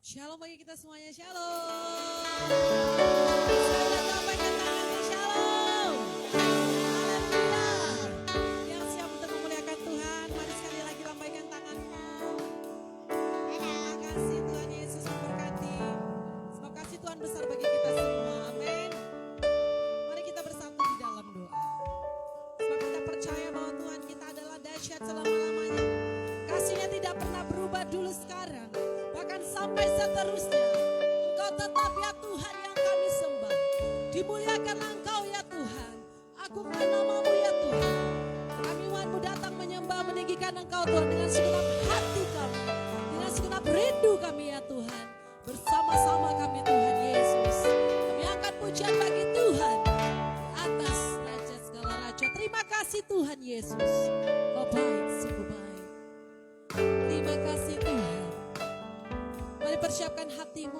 Shalom bagi kita semuanya, shalom. Selamat lambaikan tangannya, shalom. Haleluya. Yang siap untuk memuliakan Tuhan, mari sekali lagi lambaikan tangannya. Terima kasih Tuhan Yesus memberkati. Sebab kasih Tuhan besar bagi kita semua, amin. Mari kita bersatu di dalam doa. Sebab kita percaya bahwa Tuhan kita adalah dahsyat selama-lamanya. Kasih-Nya tidak pernah berubah dulu sekarang. Bahkan sampai seterusnya, Engkau tetap ya Tuhan yang kami sembah. Dimuliakanlah Engkau ya Tuhan. Agungkan nama-Mu ya Tuhan. Kami umat-Mu datang menyembah, meninggikan Engkau Tuhan dengan segenap hati kami, dengan segenap rindu kami ya Tuhan. Bersama-sama kami Tuhan Yesus. Kami angkat pujian bagi Tuhan atas Raja segala Raja. Terima kasih Tuhan Yesus. Kau baik, sungguh baik. Terima kasih Tuhan. Mari persiapkan hatimu.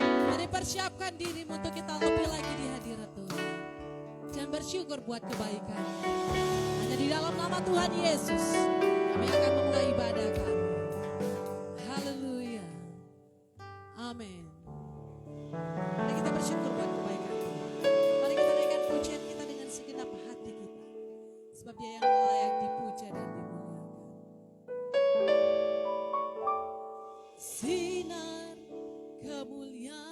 Mari persiapkan dirimu untuk kita lebih lagi di hadirat Tuhan. Dan bersyukur buat kebaikan. Hanya di dalam nama Tuhan Yesus kami akan memulai ibadah kami. Haleluya. Amin. Mari kita bersyukur buat kebaikan Tuhan. Mari kita naikkan pujian kita dengan segenap hati kita. Sebab Dia yang layak dipuja dan dimuliakan. Sinar kemuliaan-Mu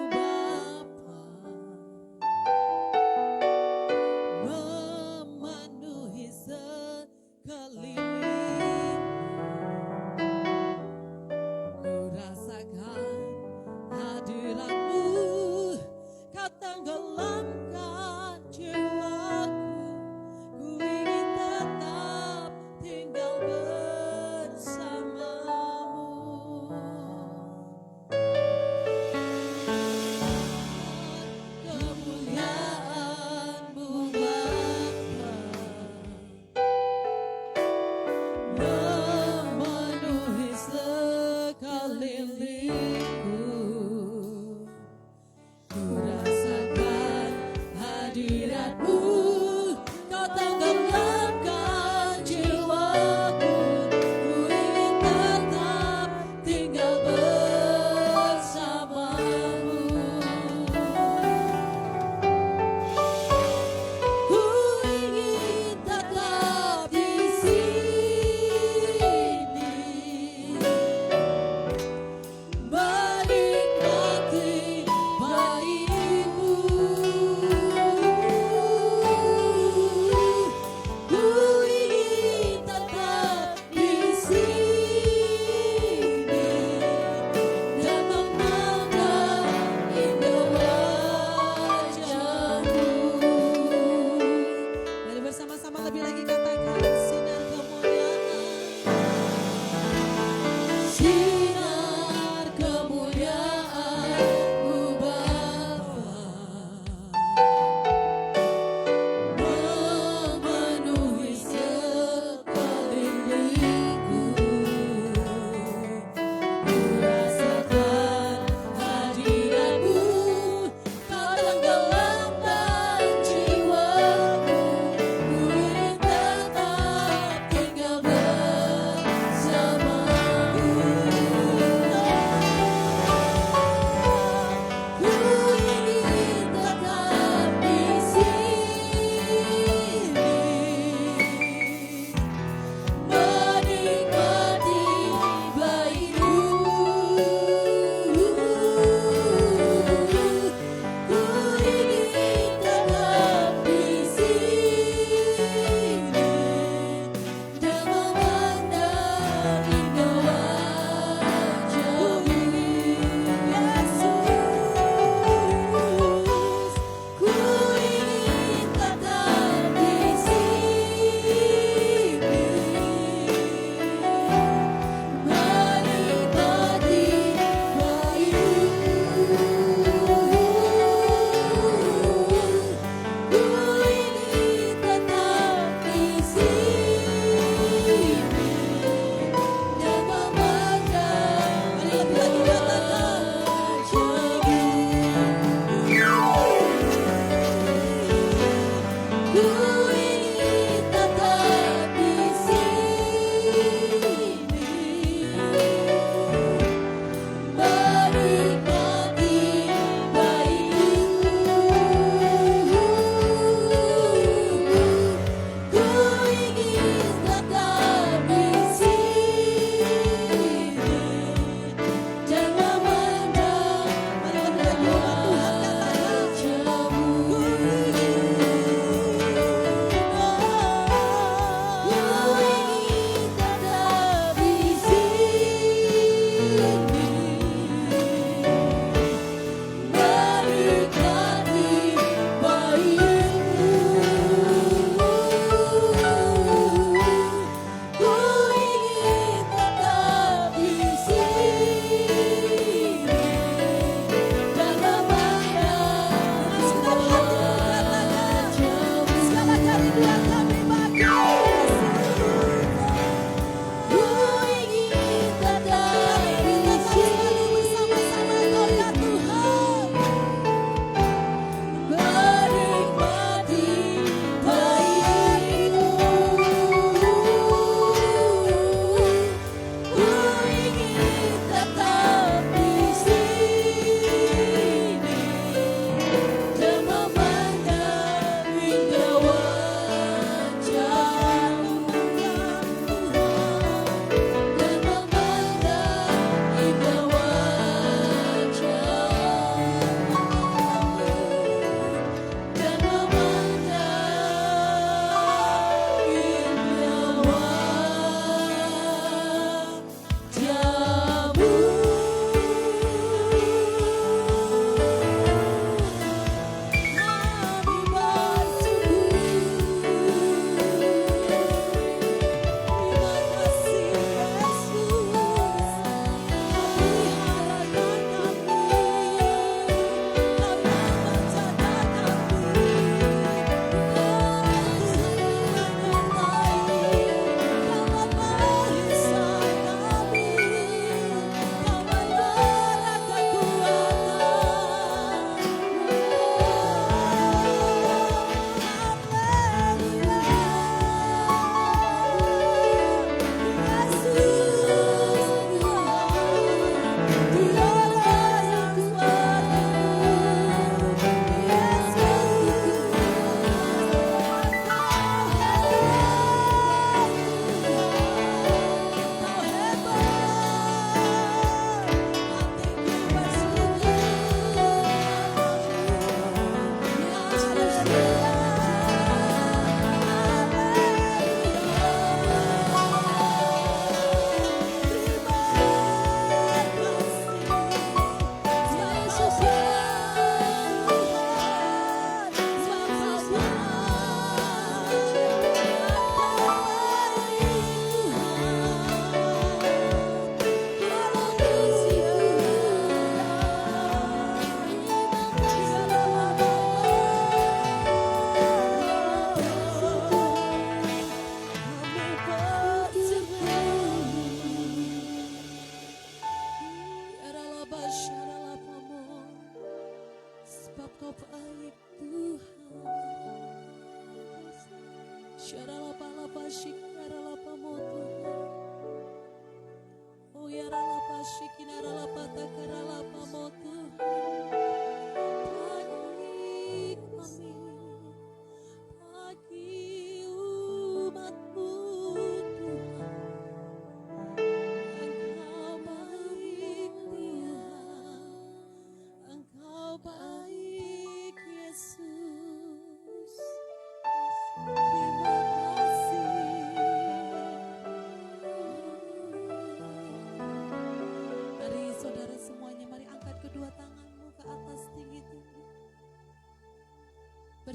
Bapa memenuhi sekeliling. Ku rasakan hadirat-Mu, Kau tenggelamkan jiwaku. Ku ingin tetap tinggal bersama.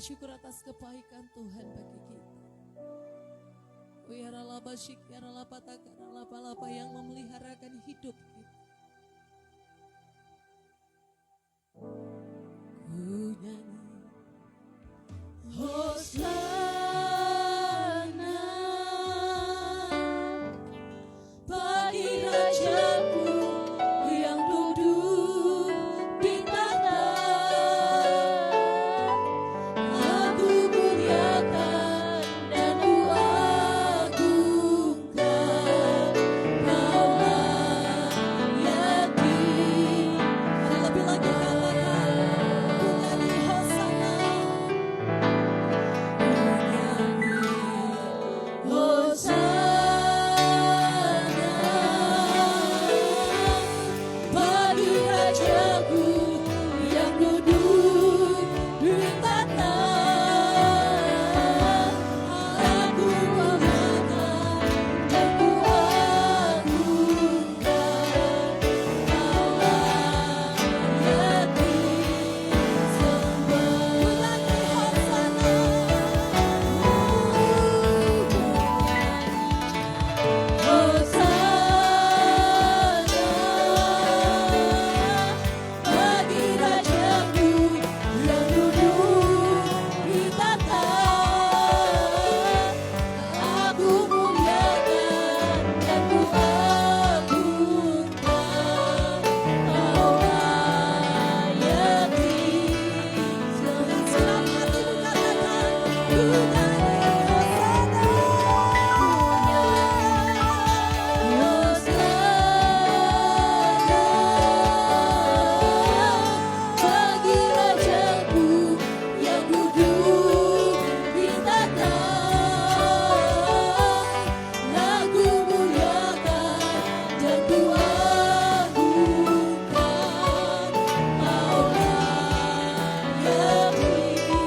bersyukur atas kebaikan Tuhan bagi kita. Wiaralaba syik, yaralaba takar, lapa-lapa yang memeliharakan hidup kita. Ku nyanyi Hosana bagi Rajaku yang duduk di tahta. Aku muliakan dan ku agungkan, Kaulah yang di. Mari lebih lagi katakan, ku nyanyi Hosana. Ku nyanyi Hosana bagi Rajaku yang duduk di tahta. Aku muliakan dan ku agungkan, Kaulah yang disembah. Ku nyanyi Hosana. Hosana bagi Rajaku yang duduk di tahta. Aku muliakan dan ku agungkan, Kaulah yang disembah. Senang hatimu katakan, ku nyanyi Hosana. Bagi Rajaku yang duduk di tahta. Aku muliakan dan ku agungkan, Kaulah yang disembah.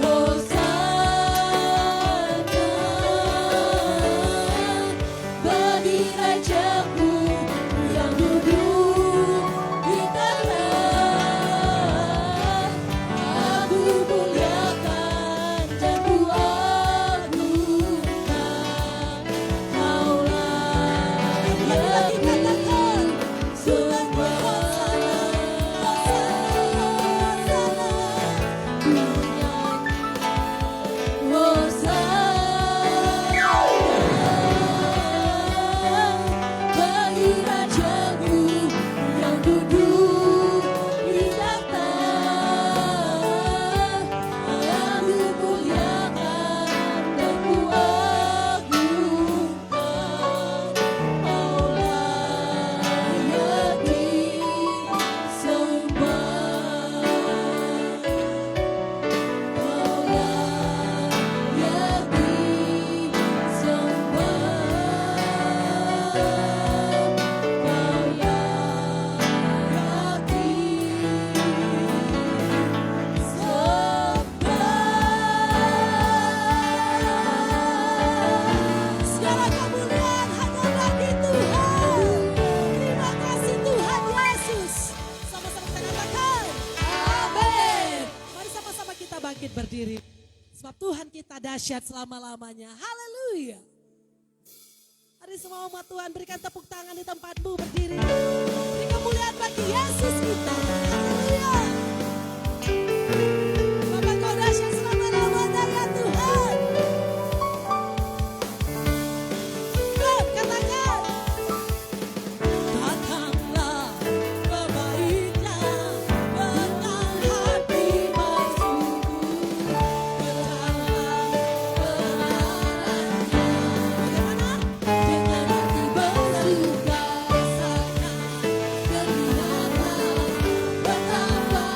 Hosana bagi Rajaku yang duduk di tahta. Aku muliakan dan ku agungkan, Kaulah yang disembah. Bagi Rajaku yang duduk di tahta. Aku muliakan dan ku agungkan, Kaulah yang disembah. Kaulah yang segala kemuliaan hanya bagi Tuhan. Terima kasih Tuhan Yesus. Sama-sama kita katakan, amin. Mari sama-sama kita bangkit berdiri. Sebab Tuhan kita dahsyat selama-lamanya. Haleluya. Mari semua umat Tuhan berikan tepuk tangan di tempatmu berdiri. Beri kemuliaan bagi Yesus kita. Haleluya. Bapak kau dahsyat selama-lamanya ya Tuhan. Tuhan katakan. Datanglah kebaikan dengan hati bersyukur. Datanglah kebenarannya. Bagaimana? Dengan hati bersuka, rasakan kenindakan betapa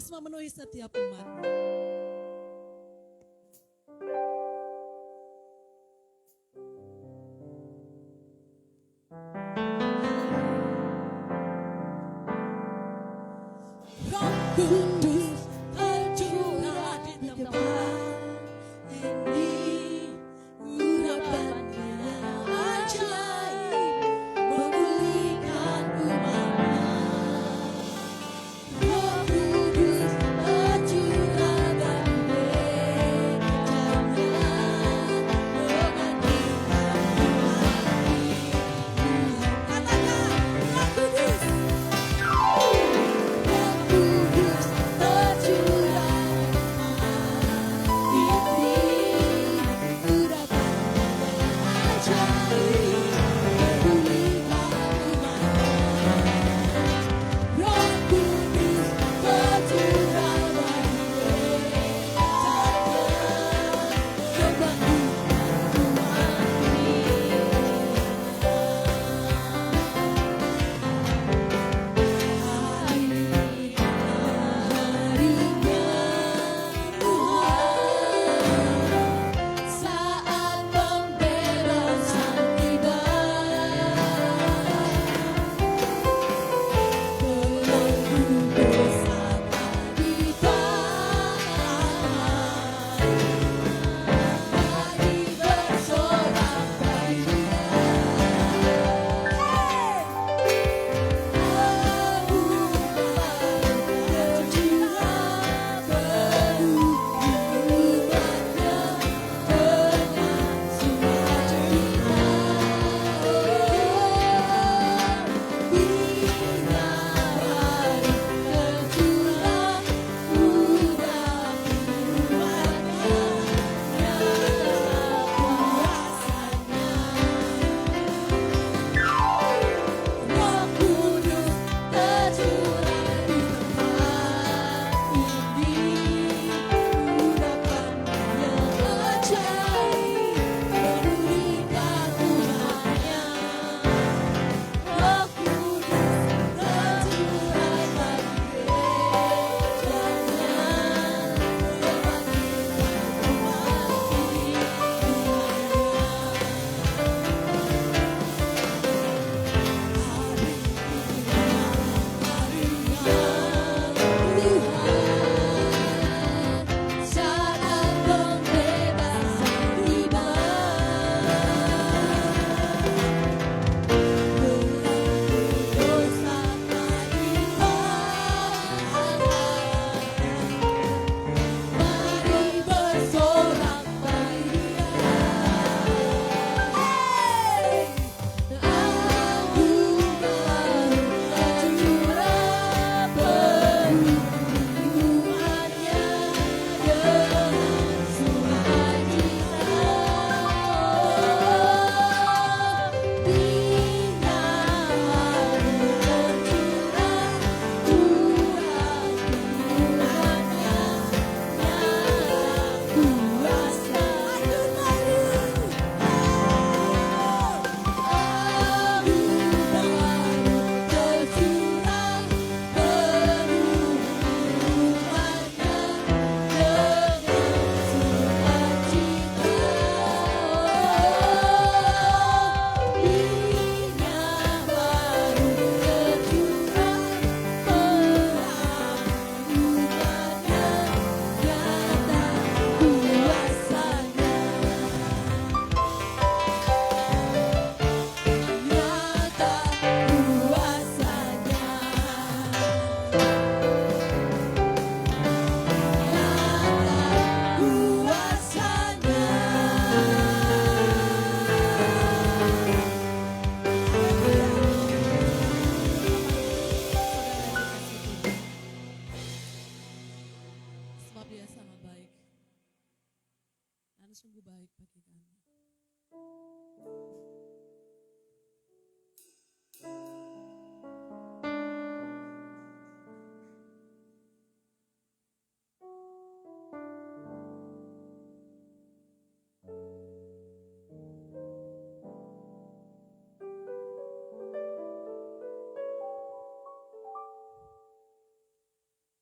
Kudus memenuhi setiap umat. Roh Kudus tercurah di tempat ini, urapannya ajaib memulihkan umatnya. Roh Kudus tercurah dan sungguh baik bagi kami.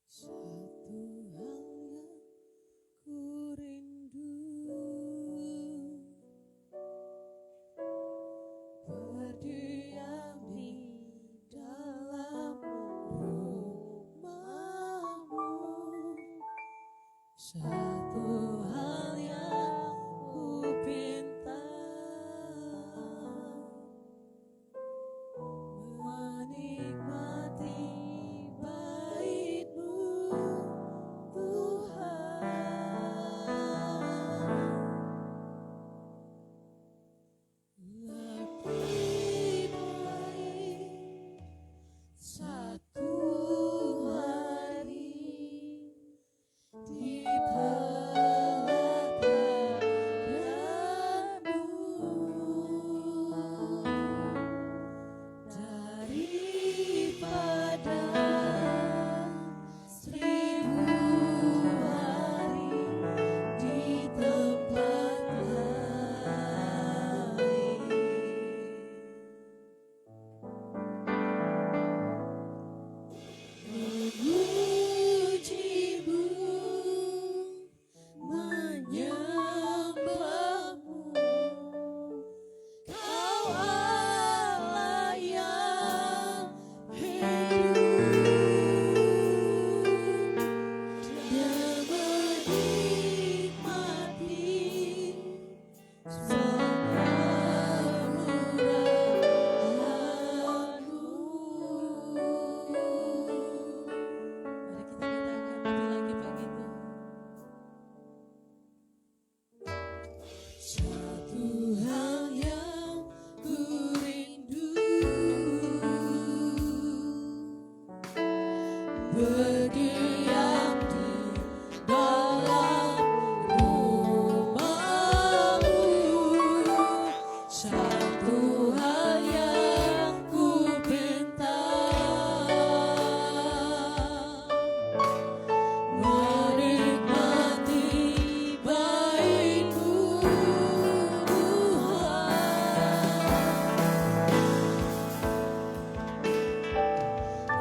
Satu Satu hal yang ku pinta, menikmati bait-Mu Tuhan. Lebih baik satu hari di pelataran-Mu daripada 1000 hari di tempat lain. Memuji-Mu, menyembah-Mu, Kau Allah yang hidup, dan menikmati pemurah-Mu. Mari kita katakan lebih lagi pagi itu. Satu hal yang ku rindu, berdiam di dalam rumah-Mu. Satu hal yang ku pinta, menikmati bait-Mu Tuhan.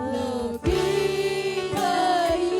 Lebih baik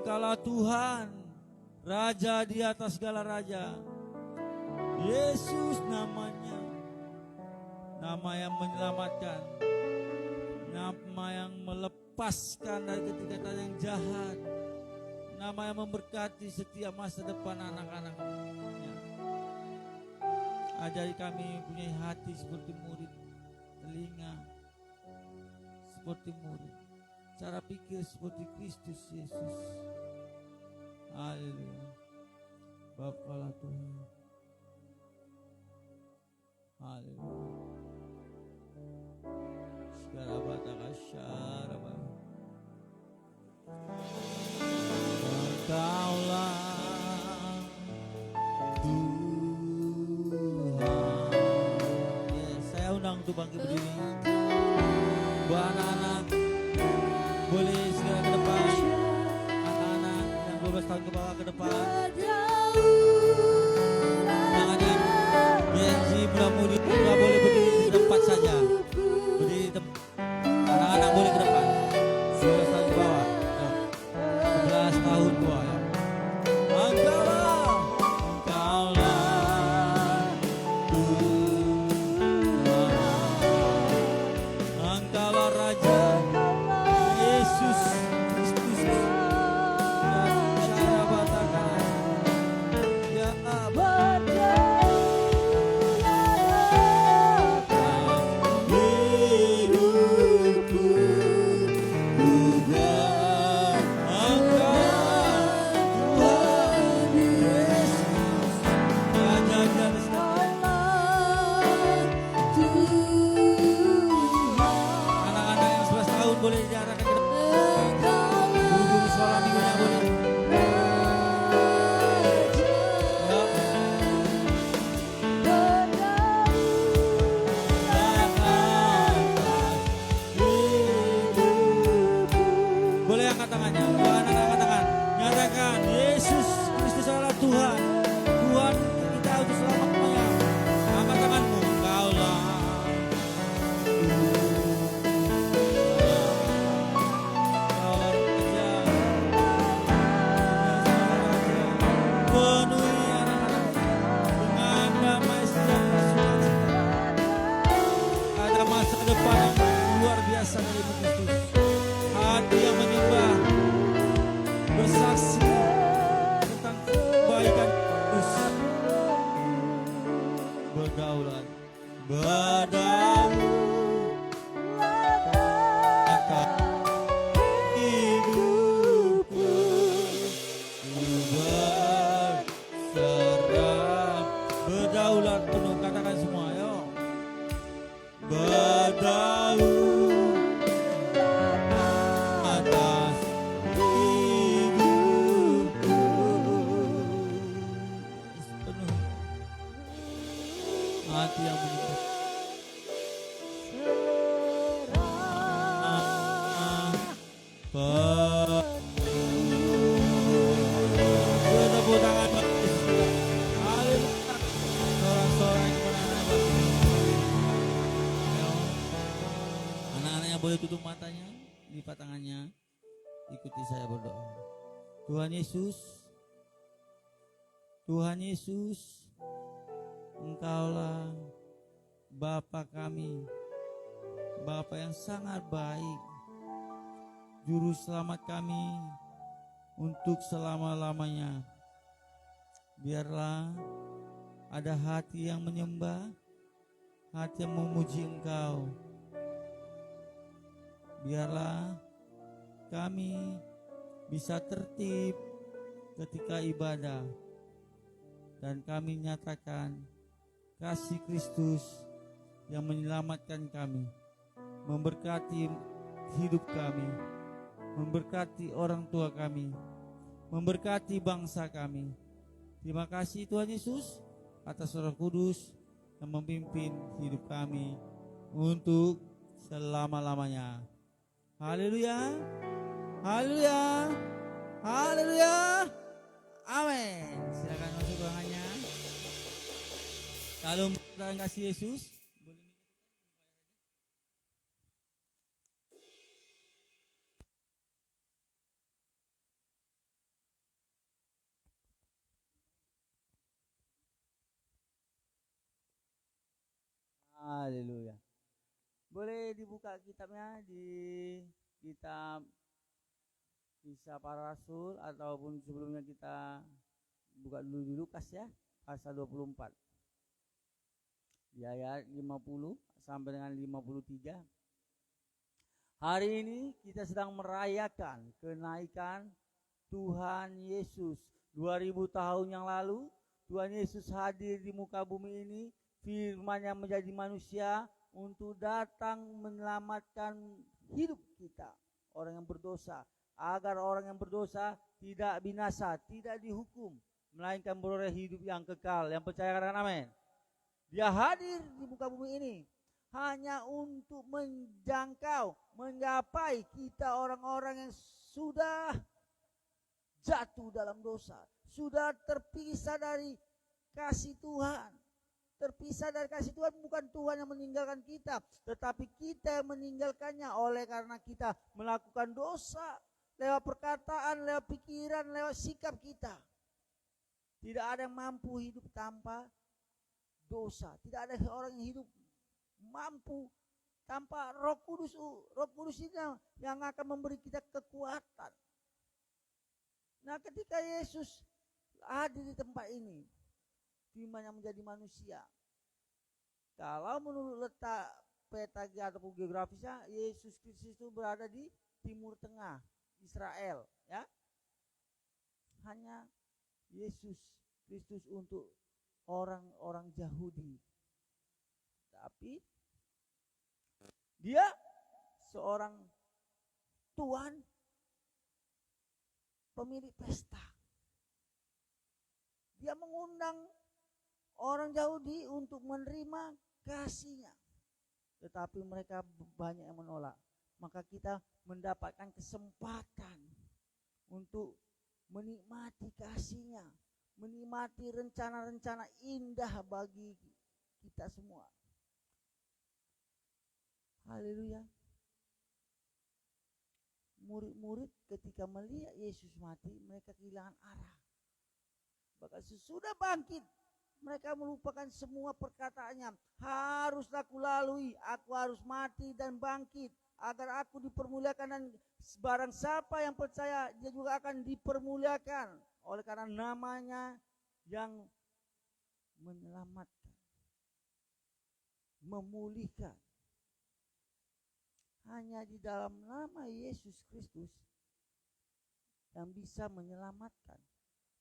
Engkaulah Tuhan, Raja di atas segala raja. Yesus namanya, nama yang menyelamatkan, nama yang melepaskan dari ketingkatan yang jahat, nama yang memberkati setiap masa depan anak-anaknya. Ajari kami punya hati seperti murid, telinga seperti murid, cara pikir seperti Kristus Yesus. Haleluya. Bapalah Tuhan. Haleluya. Segala batakasyara. Engkaulah Tuhan. Yes, saya undang untuk bangkit berdiri. Buat anak-anak boleh segera ke depan. Anak-anak yang 12 tahun ke bawah ke depan. Jangan yang Gen Z muda-mudi tidak boleh berdiri di tempat saja. Berdiri di tempat. Anak-anak boleh ke depan. 12 tahun ke bawah. 11 tahun ke bawah. Engkaulah Raja Yesus Kristus. Cara batakan ya Abah. Hidupku juga Engkau Tuhan Yesus, Raja dan anak-anak yang 11 tahun boleh diarahkan ke depan. Guru-guru sekolah minggunya boleh. Boleh angkat tangannya. Dua anak angkat tangan. Nyatakan Yesus Kristus adalah Tuhan. Tuhan kita untuk selamanya. Angkat tanganmu. Engkaulah penuhi anak-anak dengan damai sejahtera sukacita. Ada masa depan yang luar biasa dari Kristus. Hati yang menyembah, bersaksi tentang kebaikan Kristus. Berdaulat, berdaulat akan hidupku. Berserah, berdaulat penuh, katakan semua, ayo. Berdaulat atas hidupku. Penuh hati yang menyembah. Tepuk tangan bagi haleluya. Sorak-sorai kepada anak-anak. Anak-anak yang boleh tutup matanya, lipat tangannya, ikuti saya berdoa. Tuhan Yesus, Tuhan Yesus, Engkaulah Bapa kami, Bapa yang sangat baik. Juru selamat kami untuk selama-lamanya. Biarlah ada hati yang menyembah, hati yang memuji Engkau. Biarlah kami bisa tertib ketika ibadah, dan kami nyatakan kasih Kristus yang menyelamatkan kami, memberkati hidup kami, memberkati orang tua kami, memberkati bangsa kami. Terima kasih Tuhan Yesus atas Roh Kudus yang memimpin hidup kami untuk selama-lamanya. Haleluya, haleluya, haleluya, amin. Silakan masuk ruangannya. Kalau kita kasih Yesus. Haleluya. Boleh dibuka kitabnya di kitab Kisah Para Rasul, ataupun sebelumnya kita buka dulu di Lukas ya, pasal 24. Di ayat 50 sampai dengan 53. Hari ini kita sedang merayakan kenaikan Tuhan Yesus. 2000 tahun yang lalu Tuhan Yesus hadir di muka bumi ini, firman-Nya menjadi manusia untuk datang menyelamatkan hidup kita, orang yang berdosa, agar orang yang berdosa tidak binasa, tidak dihukum, melainkan beroleh hidup yang kekal. Yang percaya katakan amin. Dia hadir di muka bumi ini hanya untuk menjangkau, menggapai kita orang-orang yang sudah jatuh dalam dosa, sudah terpisah dari kasih Tuhan. Terpisah dari kasih Tuhan, bukan Tuhan yang meninggalkan kita, tetapi kita yang meninggalkannya oleh karena kita melakukan dosa lewat perkataan, lewat pikiran, lewat sikap kita. Tidak ada yang mampu hidup tanpa dosa. Tidak ada orang yang hidup mampu tanpa Roh Kudus. Roh Kudus ini yang akan memberi kita kekuatan. Nah, ketika Yesus hadir di tempat ini, firman yang menjadi manusia. Kalau menurut letak peta ataupun geografisnya, Yesus Kristus itu berada di Timur Tengah, Israel, ya. Hanya Yesus Kristus untuk orang-orang Yahudi. Tapi dia seorang tuan pemilik pesta. Dia mengundang orang Yahudi untuk menerima kasih-Nya, tetapi mereka banyak yang menolak. Maka kita mendapatkan kesempatan untuk menikmati kasih-Nya, menikmati rencana-rencana indah bagi kita semua. Haleluya. Murid-murid ketika melihat Yesus mati, mereka kehilangan arah. Bahkan sesudah bangkit, mereka melupakan semua perkataannya. Haruslah aku lalui, aku harus mati dan bangkit, agar aku dipermuliakan, dan barang siapa yang percaya, dia juga akan dipermuliakan, oleh karena namanya yang menyelamatkan, memulihkan. Hanya di dalam nama Yesus Kristus yang bisa menyelamatkan,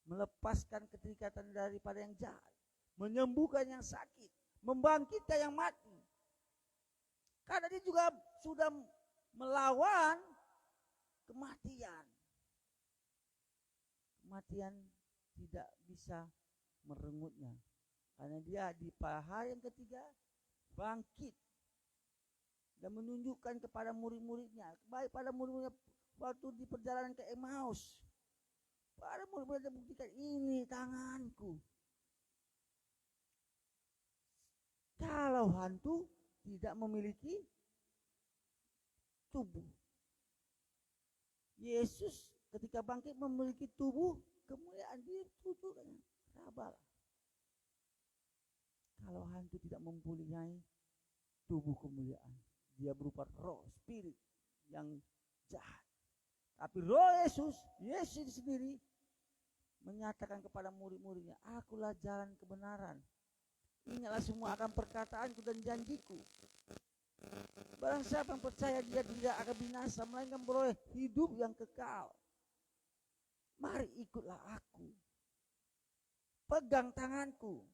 melepaskan keterikatan daripada yang jahat, menyembuhkan yang sakit, membangkitkan yang mati. Karena dia juga sudah melawan kematian. Kematian tidak bisa merengutnya, karena dia di hari yang ketiga bangkit dan menunjukkan kepada murid-muridnya, baik pada murid-muridnya waktu di perjalanan ke Emmaus, pada murid-muridnya buktikan, ini tanganku. Kalau hantu tidak memiliki tubuh, Yesus ketika bangkit memiliki tubuh kemuliaan, ditutup rabalah. Kalau hantu tidak mempunyai tubuh kemuliaan, dia berupa roh, spirit yang jahat. Tapi Roh Yesus sendiri menyatakan kepada murid-muridnya, akulah jalan kebenaran. Ingatlah semua akan perkataanku dan janjiku. Barang siapa yang percaya dia tidak akan binasa, melainkan beroleh hidup yang kekal. Mari ikutlah aku. Pegang tanganku.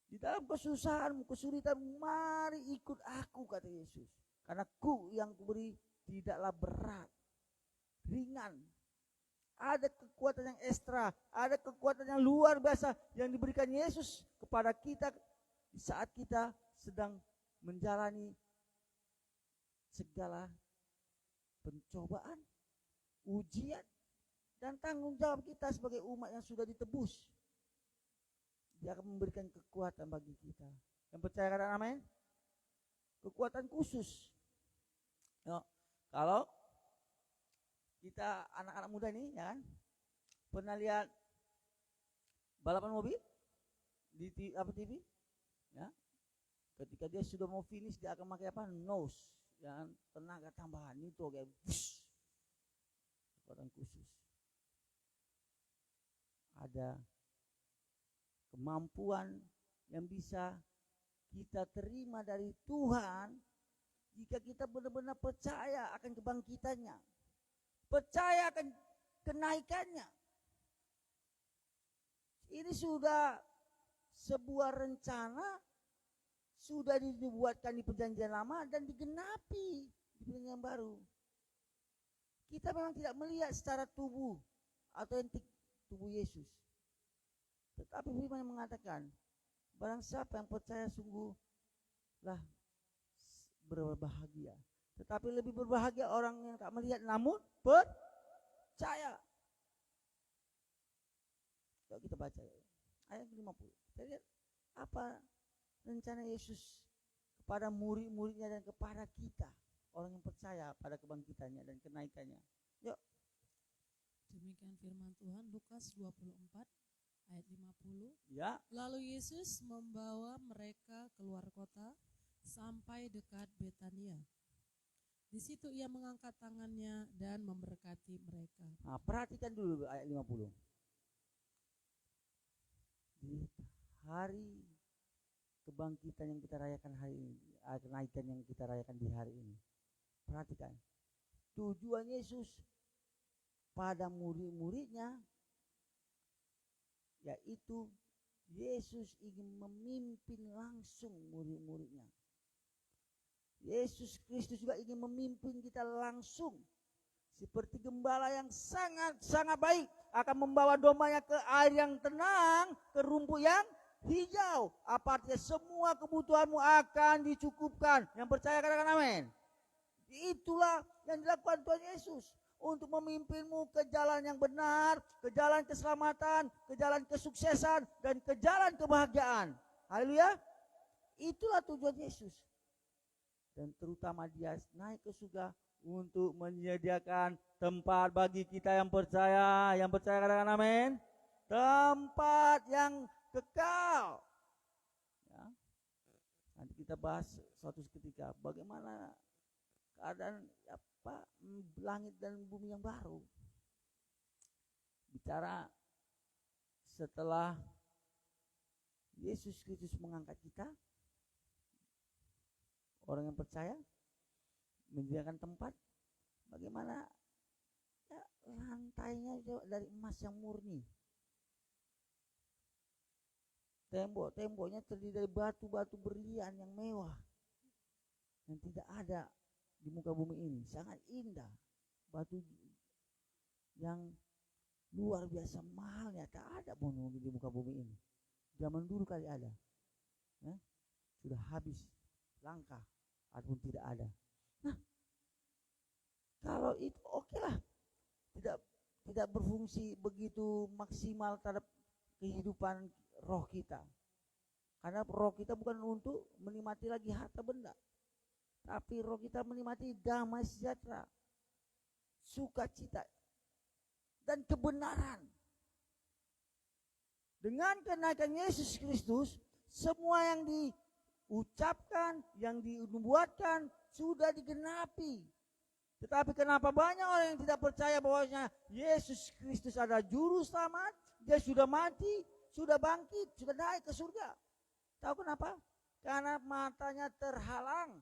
Di dalam kesusahanmu, kesulitanmu, mari ikut aku, kata Yesus. Karena ku yang kuberi tidaklah berat, ringan. Ada kekuatan yang ekstra, ada kekuatan yang luar biasa yang diberikan Yesus kepada kita di saat kita sedang menjalani segala pencobaan, ujian, dan tanggung jawab kita sebagai umat yang sudah ditebus. Dia akan memberikan kekuatan bagi kita. Yang percaya kata amin? Kekuatan khusus. Yo, kalau kita anak-anak muda ini, ya kan, pernah lihat balapan mobil di TV, ya. Ketika dia sudah mau finish, dia akan pakai apa? Nose, ya kan, tenaga tambahan itu kayak wush. Kekuatan khusus. Ada kemampuan yang bisa kita terima dari Tuhan jika kita benar-benar percaya akan kebangkitannya, percaya akan kenaikannya. Ini sudah sebuah rencana, sudah dibuatkan di perjanjian lama dan digenapi di perjanjian baru. Kita memang tidak melihat secara tubuh autentik tubuh Yesus. Tetapi firman yang mengatakan, barang siapa yang percaya sungguhlah berbahagia. Tetapi lebih berbahagia orang yang tak melihat namun percaya. Kalau kita baca ayat 50. Kita lihat apa rencana Yesus kepada murid-muridnya dan kepada kita, orang yang percaya pada kebangkitannya dan kenaikannya. Yuk. Demikian firman Tuhan, Lukas 24 ayat 50. Ya. Lalu Yesus membawa mereka keluar kota sampai dekat Betania. Di situ ia mengangkat tangannya dan memberkati mereka. Nah, perhatikan dulu ayat 50. Di hari kebangkitan yang kita rayakan hari ini, kenaikan yang kita rayakan di hari ini. Perhatikan. Tujuan Yesus pada murid-muridnya, yaitu Yesus ingin memimpin langsung murid-muridnya. Yesus Kristus juga ingin memimpin kita langsung. Seperti gembala yang sangat baik akan membawa dombanya ke air yang tenang, ke rumput yang hijau. Apa artinya? Semua kebutuhanmu akan dicukupkan. Yang percaya katakan amin. Itulah yang dilakukan Tuhan Yesus untuk memimpinmu ke jalan yang benar, ke jalan keselamatan, ke jalan kesuksesan, dan ke jalan kebahagiaan. Haleluya. Itulah tujuan Yesus. Dan terutama dia naik ke surga untuk menyediakan tempat bagi kita yang percaya. Yang percaya katakan amin. Tempat yang kekal. Ya. Nanti kita bahas suatu ketika bagaimana keadaan langit dan bumi yang baru. Bicara setelah Yesus Kristus mengangkat kita, orang yang percaya menyediakan tempat, bagaimana ya, lantainya dari emas yang murni, temboknya terdiri dari batu-batu berlian yang mewah yang tidak ada di muka bumi ini, sangat indah, batu yang luar biasa mahalnya, tak ada pun di muka bumi ini. Zaman dulu kali ada, ya, sudah habis, langka, ataupun tidak ada. Nah, kalau itu oke lah, tidak berfungsi begitu maksimal terhadap kehidupan roh kita, karena roh kita bukan untuk menikmati lagi harta benda, tapi roh kita menikmati damai sejahtera, sukacita, dan kebenaran. Dengan kenaikan Yesus Kristus, semua yang diucapkan, yang dinubuatkan sudah digenapi. Tetapi kenapa banyak orang yang tidak percaya bahwasanya Yesus Kristus adalah juru selamat, dia sudah mati, sudah bangkit, sudah naik ke surga. Tahu kenapa? Karena matanya terhalang.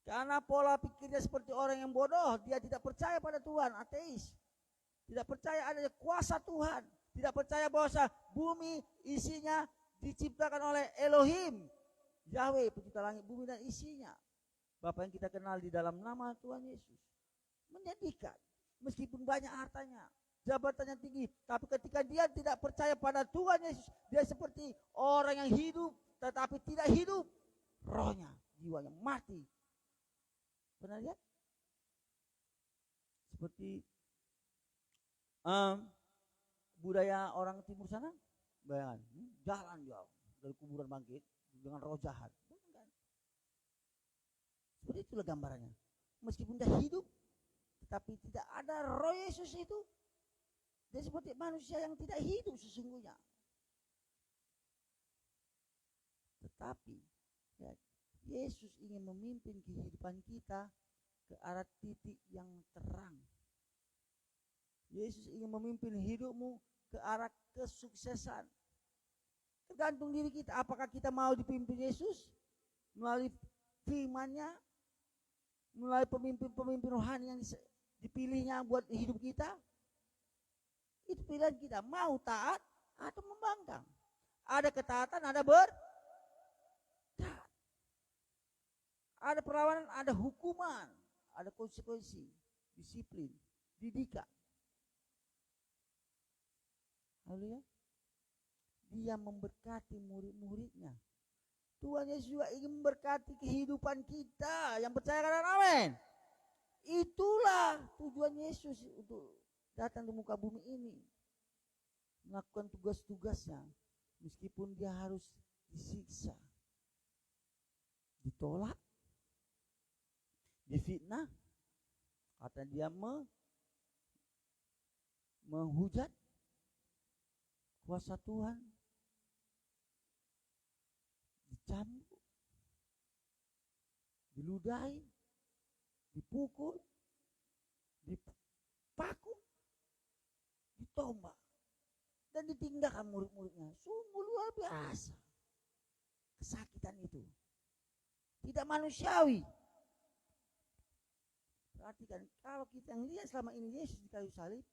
Karena pola pikirnya seperti orang yang bodoh, dia tidak percaya pada Tuhan, ateis. Tidak percaya adanya kuasa Tuhan, tidak percaya bahwa bumi isinya diciptakan oleh Elohim, Yahweh, pencipta langit, bumi dan isinya. Bapak yang kita kenal di dalam nama Tuhan Yesus. Menyedihkan. Meskipun banyak hartanya, jabatannya tinggi, tapi ketika dia tidak percaya pada Tuhan Yesus, dia seperti orang yang hidup tetapi tidak hidup. Rohnya, jiwanya mati. Pernah lihat? Seperti budaya orang timur sana, bayangkan, jalan jauh dari kuburan bangkit dengan roh jahat. Seperti itulah gambarannya. Meskipun dia hidup, tetapi tidak ada roh Yesus itu, dia seperti manusia yang tidak hidup sesungguhnya. Tetapi ya, Yesus ingin memimpin kehidupan kita ke arah titik yang terang. Yesus ingin memimpin hidupmu ke arah kesuksesan. Tergantung diri kita, apakah kita mau dipimpin Yesus melalui firman-Nya, melalui pemimpin-pemimpin rohani yang dipilihnya buat hidup kita. Itu pilihan kita, mau taat atau membangkang. Ada ketaatan, ada bertaat. Ada perlawanan, ada hukuman, ada konsekuensi, disiplin, didikan. Haleluya. Dia memberkati murid-muridnya. Tuhan Yesus juga ingin memberkati kehidupan kita yang percaya, katakan amin. Itulah tujuan Yesus untuk datang di muka bumi ini, melakukan tugas-tugasnya, meskipun dia harus disiksa, ditolak, difitnah, kata dia menghujat kuasa Tuhan, dicambuk, diludahi, dipukul, dipaku, ditombak, dan ditinggalkan murid-muridnya. Sungguh luar biasa kesakitan itu, tidak manusiawi. Perhatikan, kalau kita yang lihat selama ini Yesus di kayu salib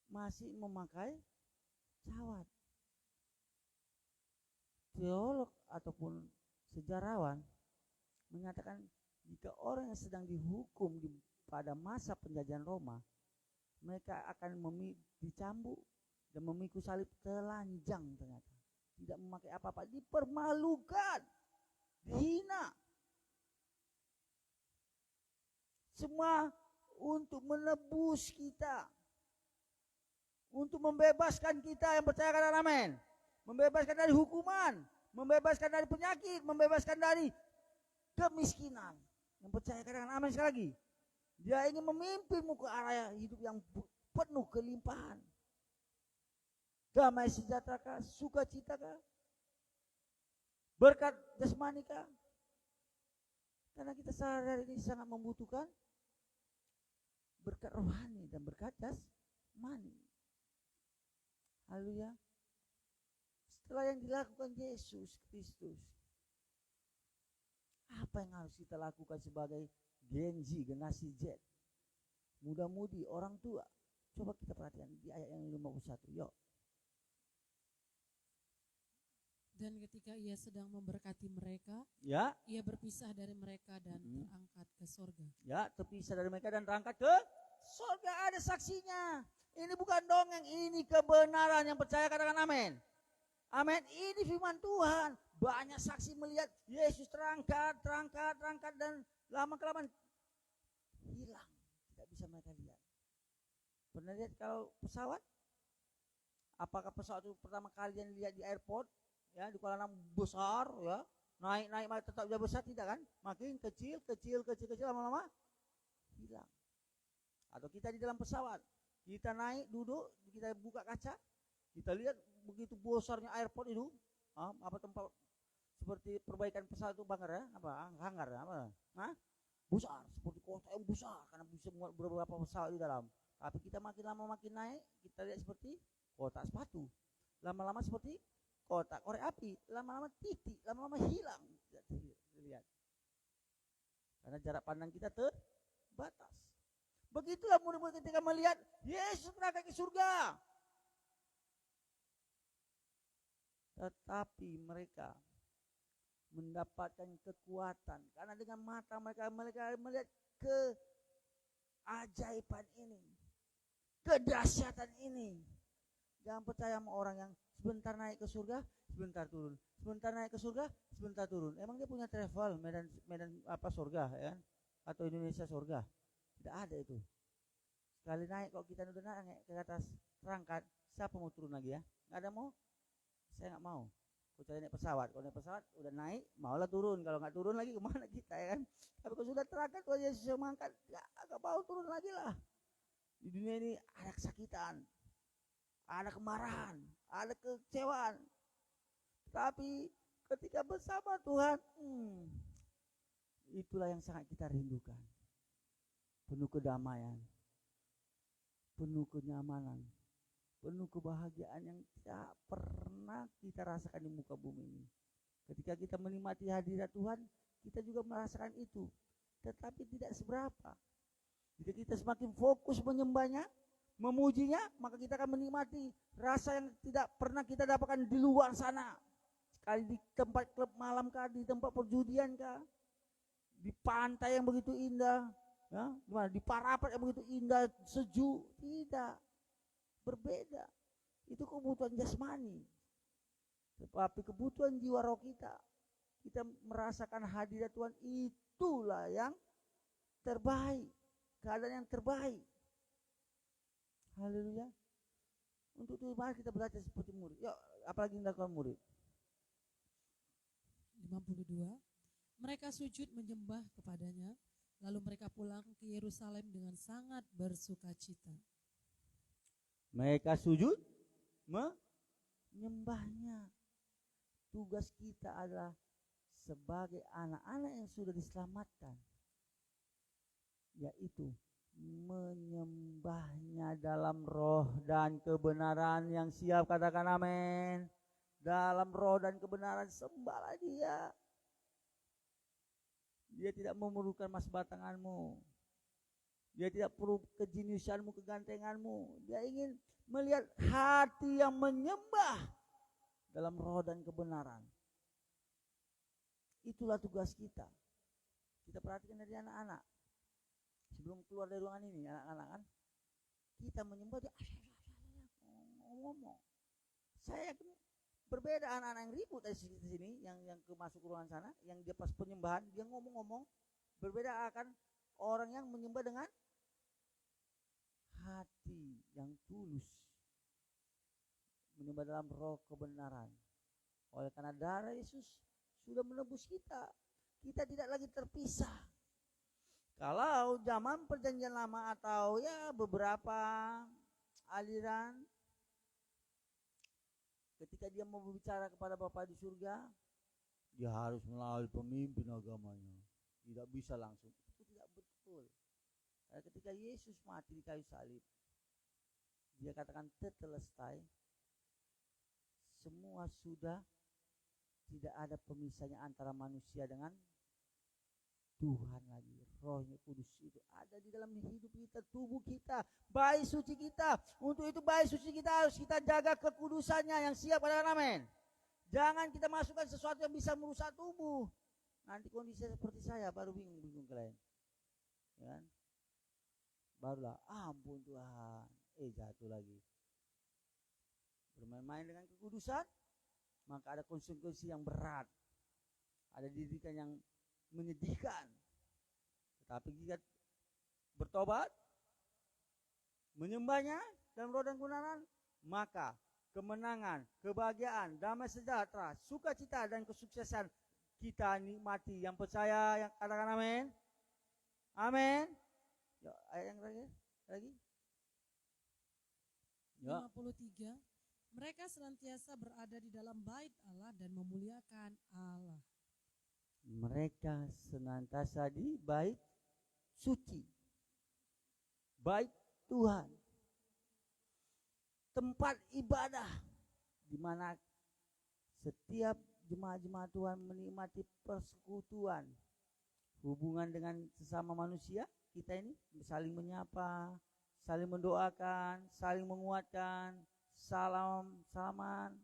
masih memakai cawat. Teolog ataupun sejarawan menyatakan jika orang yang sedang dihukum pada masa penjajahan Roma, mereka akan dicambuk dan memikul salib telanjang, ternyata tidak memakai apa-apa, dipermalukan, dihina. Semua untuk menebus kita, untuk membebaskan kita yang percaya, katakan amin. Membebaskan dari hukuman, membebaskan dari penyakit, membebaskan dari kemiskinan. Yang percaya, katakan amin sekali lagi. Dia ingin memimpinmu ke arah hidup yang penuh kelimpahan. Damai sejahtera kah? Sukacita kah? Berkat jasmani kah? Karena kita sehari-hari ini sangat membutuhkan berkat rohani dan berkat jasmani. Haleluya. Setelah yang dilakukan Yesus Kristus, apa yang harus kita lakukan sebagai Gen Z, generasi Z, muda-mudi, orang tua? Coba kita perhatikan di ayat yang 51. Yuk. Dan ketika ia sedang memberkati mereka, Ya. ia berpisah dari mereka dan terangkat ke surga. Ya, terpisah dari mereka dan terangkat ke surga. Ada saksinya. Ini bukan dongeng, ini kebenaran. Yang percaya katakan amin. Amin. Ini firman Tuhan. Banyak saksi melihat Yesus terangkat dan lama-kelamaan hilang. Tidak bisa mereka lihat. Pernah lihat kalau pesawat? Apakah pesawat itu pertama kali yang lihat di airport? Ya, di Kuala Lumpur besar, ya, naik tetap jauh besar, tidak kan? Makin kecil, lama-lama hilang. Atau kita di dalam pesawat, kita naik, duduk, kita buka kaca, kita lihat begitu besarnya airport itu, apa tempat seperti perbaikan pesawat itu, hangar ya, besar, 10 seperti kota yang besar karena bisa muat beberapa pesawat di dalam. Tapi kita makin lama makin naik, kita lihat seperti kotak sepatu. Lama-lama seperti kotak korek api, lama-lama titik, lama-lama hilang. Lihat. Karena jarak pandang kita terbatas. Begitulah murid-murid ketika melihat Yesus berangkat ke surga. Tetapi mereka mendapatkan kekuatan karena dengan mata mereka melihat keajaiban ini, kedahsyatan ini. Jangan percaya sama orang yang sebentar naik ke surga, sebentar turun, sebentar naik ke surga, sebentar turun. Emang dia punya travel Medan apa surga ya kan? Atau Indonesia surga? Tidak ada itu. Sekali naik kalau kita udah naik ke atas terangkat, siapa mau turun lagi ya? Nggak ada mau? Saya nggak mau. Kecuali naik pesawat. Kalau naik pesawat udah naik, maulah turun. Kalau nggak turun lagi kemana kita ya kan? Tapi kalau sudah terangkat, kalau Yesus mengangkat, nggak mau turun lagi lah. Di dunia ini ada kesakitan, ada kemarahan, ada kekecewaan. Tapi ketika bersama Tuhan, itulah yang sangat kita rindukan. Penuh kedamaian, penuh kenyamanan, penuh kebahagiaan yang tidak pernah kita rasakan di muka bumi ini. Ketika kita menikmati hadirat Tuhan, kita juga merasakan itu. Tetapi tidak seberapa. Jika kita semakin fokus menyembahnya, memujinya, maka kita akan menikmati rasa yang tidak pernah kita dapatkan di luar sana. Sekali di tempat klub malam kah, di tempat perjudian kah, di pantai yang begitu indah, ya, di Parapat yang begitu indah, sejuk, tidak. Berbeda. Itu kebutuhan jasmani. Tetapi kebutuhan jiwa roh kita merasakan hadirat Tuhan, itulah yang terbaik. Keadaan yang terbaik. Haleluya. Untuk itu mari kita belajar seperti murid. Yuk, apalagi dilakukan murid. 52. Mereka sujud menyembah kepadanya, lalu mereka pulang ke Yerusalem dengan sangat bersukacita. Mereka sujud menyembahnya. Tugas kita adalah sebagai anak-anak yang sudah diselamatkan, yaitu menyembahnya dalam roh dan kebenaran yang siap. Katakan amin. Dalam roh dan kebenaran sembahlah dia. Dia tidak memerlukan mas batanganmu. Dia tidak perlu kejeniusanmu, kegantenganmu. Dia ingin melihat hati yang menyembah dalam roh dan kebenaran. Itulah tugas kita. Kita perhatikan dari anak-anak. Sebelum keluar dari ruangan ini, anak-anak kan, kita menyembah dia ngomong. Saya yakin berbeda anak-anak yang ribut dari sini, yang ke masuk ruangan sana, yang dia pas penyembahan dia ngomong-ngomong, berbeda akan orang yang menyembah dengan hati yang tulus, menyembah dalam roh kebenaran. Oleh karena darah Yesus sudah menebus kita, kita tidak lagi terpisah. Kalau zaman perjanjian lama atau ya beberapa aliran, ketika dia mau berbicara kepada Bapa di surga, dia harus melalui pemimpin agamanya. Tidak bisa langsung. Itu tidak betul. Ketika Yesus mati di kayu salib, dia katakan tetelestai. Semua sudah, tidak ada pemisahnya antara manusia dengan Tuhan lagi. Rohnya Kudus itu ada di dalam hidup kita, tubuh kita, bayi suci kita. Untuk itu bayi suci kita harus kita jaga kekudusannya yang siap. Katakan amin. Jangan kita masukkan sesuatu yang bisa merusak tubuh. Nanti kondisi seperti saya baru bingung kalian. Ya kan? Barulah ampun Tuhan, jatuh lagi. Bermain-main dengan kekudusan, maka ada konsekuensi yang berat. Ada didikan yang menyedihkan. Tetapi jika bertobat, menyembahnya dalam roh dan kebenaran, maka kemenangan, kebahagiaan, damai sejahtera, sukacita dan kesuksesan kita nikmati. Yang percaya, yang katakan amin. Amin. Yuk, ayat yang lagi. Yuk. 53. Mereka senantiasa berada di dalam bait Allah dan memuliakan Allah. Mereka senantiasa di bait suci, bait Tuhan, tempat ibadah di mana setiap jemaat-jemaat Tuhan menikmati persekutuan, hubungan dengan sesama manusia. Kita ini saling menyapa, saling mendoakan, saling menguatkan, salaman.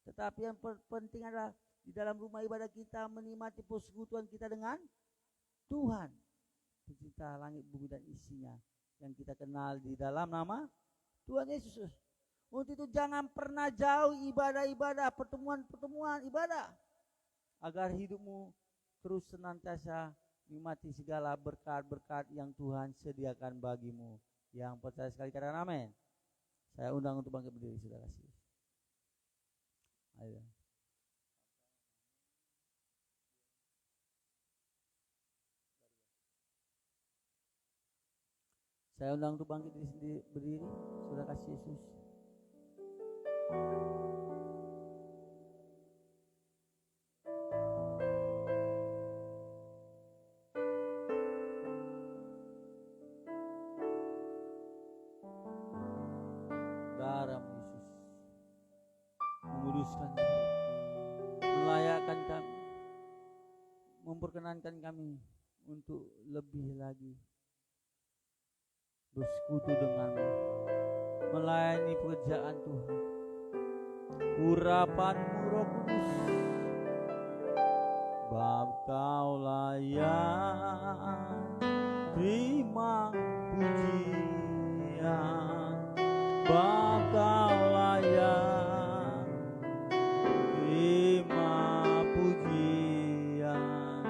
Tetapi yang penting adalah di dalam rumah ibadah kita menikmati persekutuan kita dengan Tuhan, pencipta langit bumi dan isinya, yang kita kenal di dalam nama Tuhan Yesus. Untuk itu jangan pernah jauh ibadah-ibadah, pertemuan-pertemuan ibadah, agar hidupmu terus senantiasa menikmati segala berkat-berkat yang Tuhan sediakan bagimu. Yang percaya sekali katakan amin. Saya undang untuk bangkit berdiri, saudara kasih. Ayo. Saya undang untuk bangkit berdiri, saudara kasih Yesus. Darah Yesus menguduskan kami, melayakkan kami, memperkenankan kami untuk lebih lagi bersekutu denganmu, melayani pekerjaan Tuhan. Urapan-Mu Roh Kudus, bab Kau layak terima pujian, bab Kau layak terima pujian,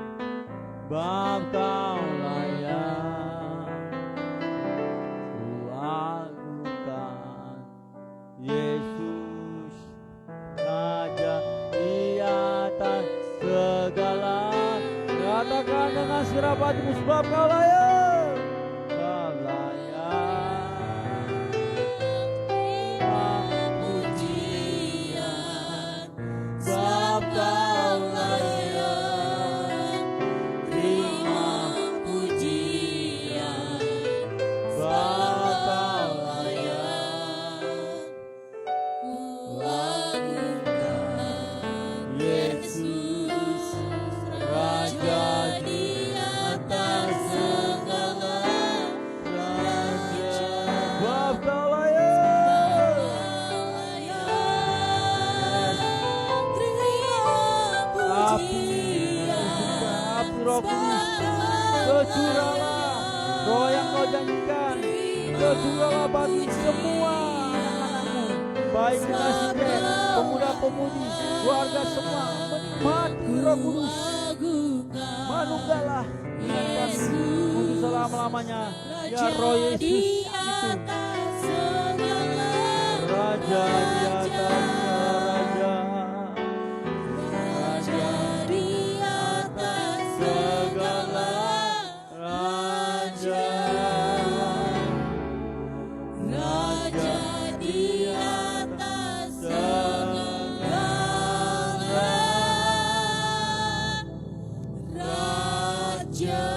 bab Kau layak ku agungkan. Yesus Raja di atas segala, katakan dengan segera hatimu, sebab Kau layak, Kau layak pujian, sebab Kau layak terima pujian, sebab Kau layak ku agungkan. Yesus Raja di atas segala raja, sebab Kau layak api Roh Kudus, tercurahlah Roh yang Kau janjikan, tercurahlah bagi semua anak-anak-Mu, baik generasi pemuda-pemudi, keluarga semua, menikmati Roh Kudus. Manunggalah dengan kami untuk selama-lamanya, ya Roh Yesus itu Raja di atas raja, Raja di atas segala raja, Raja di atas segala raja.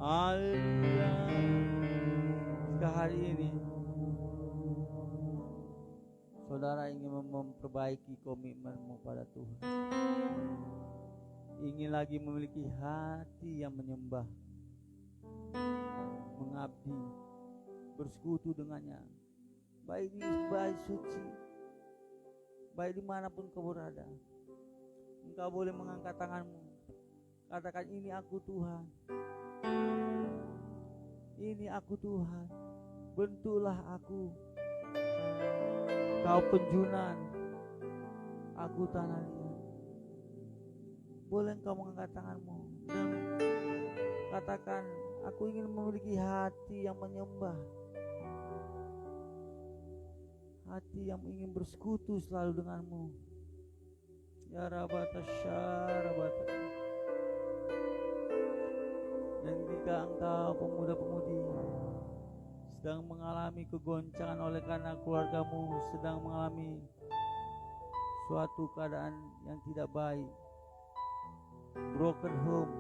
Haleluya. Jika hari ini saudara ingin memperbaiki komitmenmu pada Tuhan, ingin lagi memiliki hati yang menyembah, mengabdi, bersekutu dengannya, baik di baik suci, baik dimanapun kau berada, engkau boleh mengangkat tanganmu, katakan, ini aku Tuhan, ini aku Tuhan, bentuklah aku, Kau penjunan, aku tanah liat. Boleh engkau mengangkat tanganmu dan katakan, aku ingin memiliki hati yang menyembah, hati yang ingin bersekutu selalu denganmu. Ya Rabata Syarabata. Dan jika engkau pemuda-pemudi sedang mengalami kegoncangan oleh karena keluargamu sedang mengalami suatu keadaan yang tidak baik, broken home.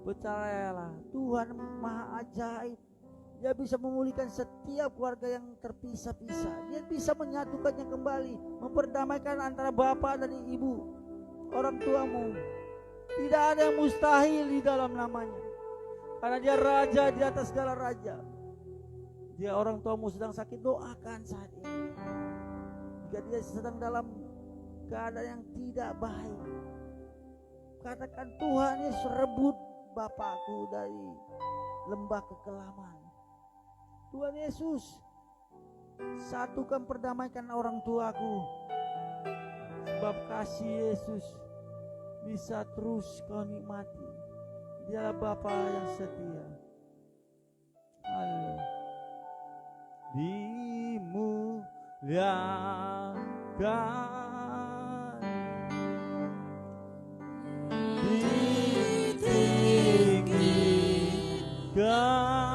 Percayalah, Tuhan maha ajaib. Dia bisa memulihkan setiap keluarga yang terpisah-pisah. Dia bisa menyatukannya kembali, memperdamaikan antara bapak dan ibu, orang tuamu. Tidak ada yang mustahil di dalam namanya. Karena dia raja di atas segala raja. Dia orang tuamu sedang sakit, doakan saat ini. Jika dia sedang dalam keadaan yang tidak baik, katakan, Tuhan Yesus, rebut bapakku dari lembah kekelaman. Tuhan Yesus, satukan, perdamaikan orang tuaku. Sebab kasih Yesus bisa terus kau nikmati. Dialah Bapa yang setia. Haleluya. Dimuliakan, ditinggikan,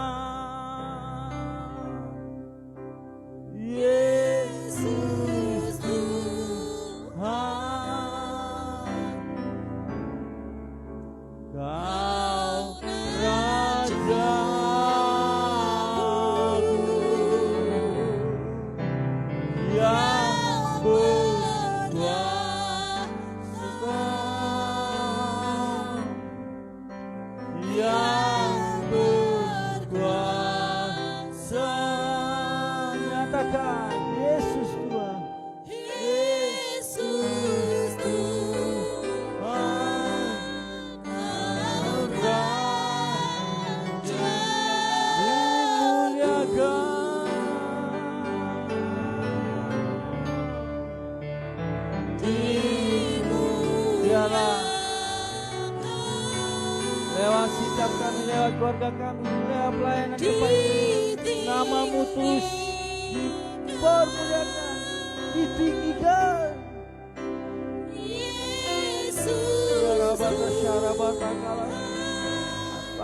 Yesus Tuhan, Kau Rajaku yang berkuasa, yang berkuasa. Nyatakan, Yesus Tuhan, Yesus Tuhan, Kau Raja, dimuliakan. Dialah lewat sikap kami, lewat keluarga kami, lewat pelayanan depan ini, nama-Mu terus dipermuliakan, ditinggikan.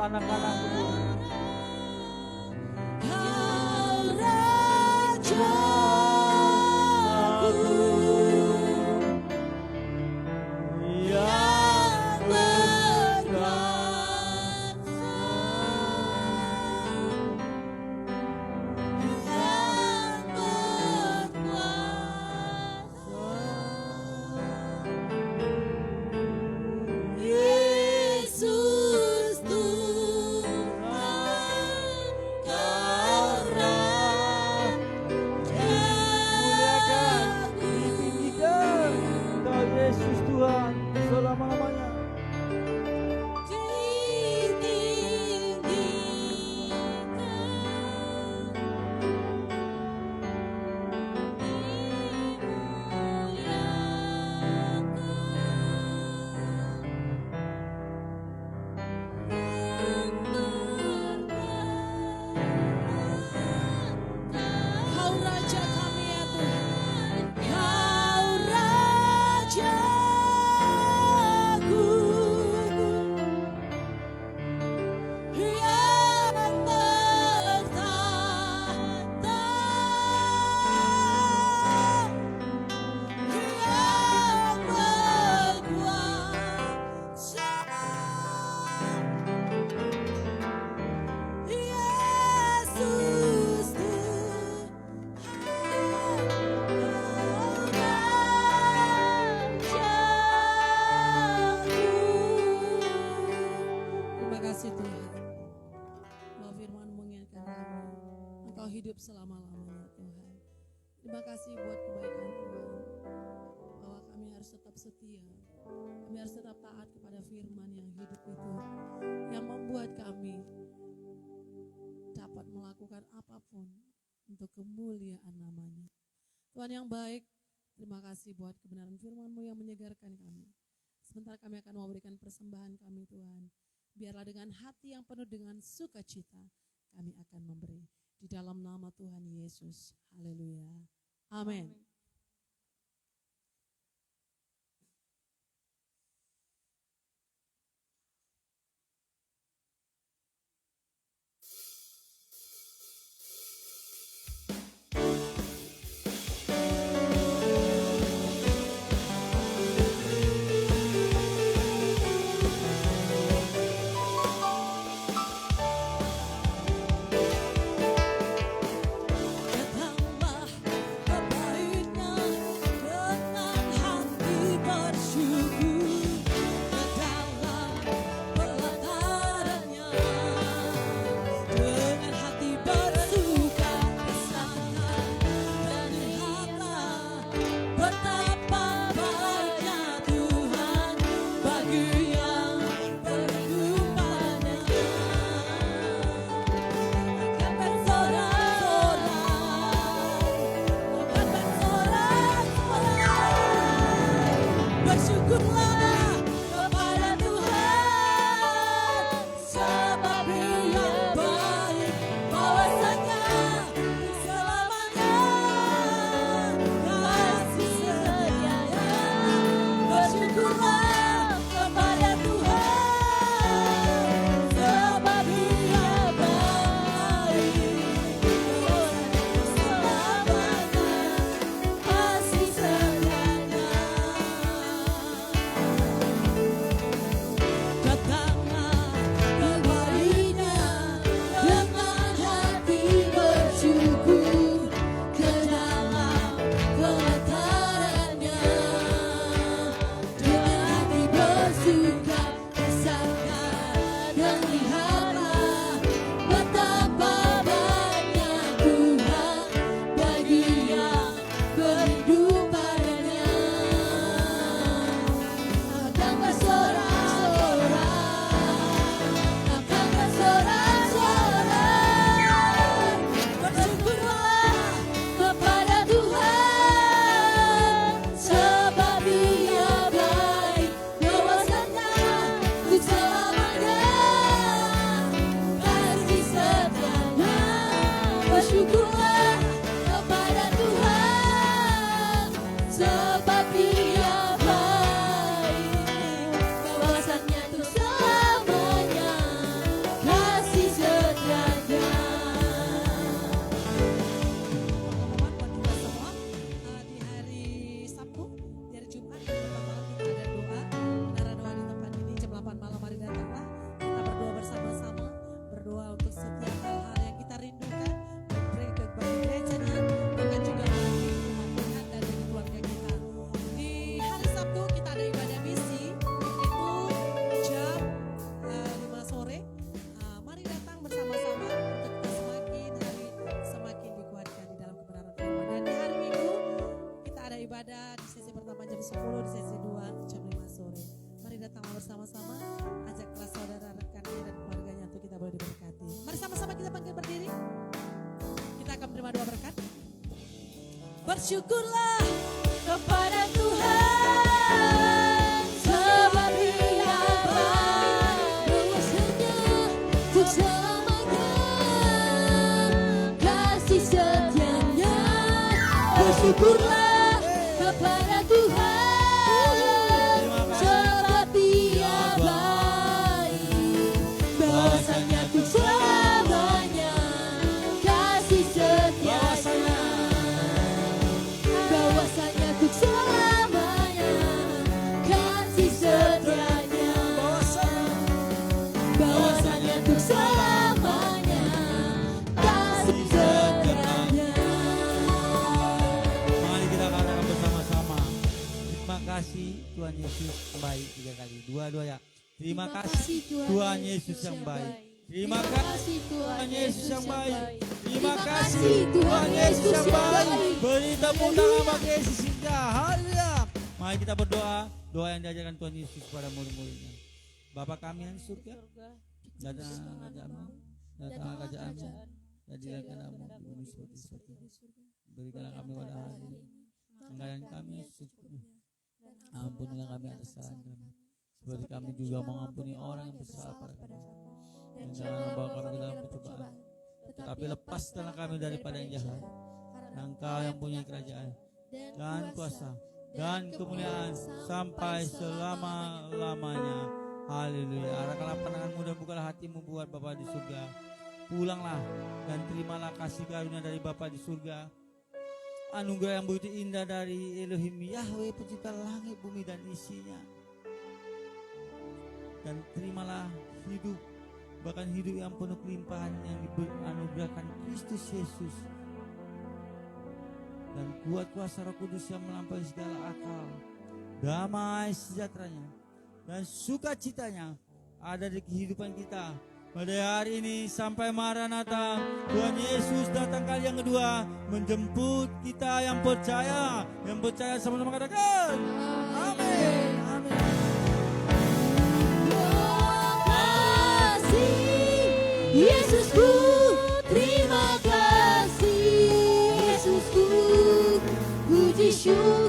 Anak-anak-Mu, Kau Rajaku yang berkuasa, yang berkuasa, Yesus Tuhan, Kau muliakan, ditinggikan. Kau Yesus Tuhan selama-lamanya. Kau Raja kami ya Tuhan, Kau Rajaku yang bertahta, yang berkuasa, Yesus Tuhan, terima kasih Tuhan. Bahwa firman mengingatkan kami, Engkau hidup selama-lamanya Tuhan. Terima kasih buat kebaikan Tuhan. Bahwa kami harus tetap setia. Kami harus tetap taat kepada firman yang hidup itu. Yang membuat kami dapat melakukan apapun untuk kemuliaan namanya. Tuhan yang baik, terima kasih buat kebenaran firman-Mu yang menyegarkan kami. Sebentar kami akan memberikan persembahan kami Tuhan. Biarlah dengan hati yang penuh dengan sukacita kami akan memberi. Di dalam nama Tuhan Yesus. Haleluya. Amin. Bersyukurlah kepada Tuhan, sebab Dia baik, kuasanya untuk selamanya, kasih setianya. Bersyukurlah kepada Tuhan, sebab Dia baik, bahwasanya untuk selamanya, kasih setianya. Bahwasanya untuk selamanya, kasih setianya. Bahwasanya untuk selamanya, kasih setianya. Mari kita katakan bersama-sama. Terima kasih Tuhan Yesus yang baik 3 kali. Dua-dua ya. Terima kasih Tuhan Yesus yang baik. Terima kasih Tuhan Yesus yang baik. Terima kasih Tuhan Yesus yang baik. Beri tepuk tangan bagi Yesus indah. Haleluya. Mari kita berdoa. Doa yang diajarkan Tuhan Yesus kepada murid-muridnya. Bapa kami yang di surga, datang kerajaanmu, datang kerajaanmu, jadilah kehendakmu di bumi seperti di surga. Berikanlah kami pada hari ini penggalan kami yang secukupnya. Ampunilah kami atas kesalahan kami, seperti kami juga mengampuni orang yang bersalah pada kami. Dan jangan membawa kami ke dalam pencobaan, tetapi lepaskanlah kami daripada yang jahat. Engkau yang punya kerajaan dan kuasa dan kemuliaan sampai selama-lamanya. Haleluya. Arahkanlah pandanganmu dan bukalah hatimu buat Bapa di surga. Pulanglah dan terimalah kasih karunia dari Bapa di surga. Anugerah yang begitu indah dari Elohim Yahweh, pencipta langit, bumi dan isinya. Dan terimalah hidup, bahkan hidup yang penuh kelimpahan yang dianugerahkan Kristus Yesus. Dan kuat kuasa Roh Kudus yang melampaui segala akal, damai sejahteranya dan sukacitanya ada di kehidupan kita pada hari ini sampai Maranatha. Tuhan Yesus datang kali yang kedua menjemput kita yang percaya sama-sama katakan amin. Amin. Yesusku, terima kasih Yesusku, puji syukur.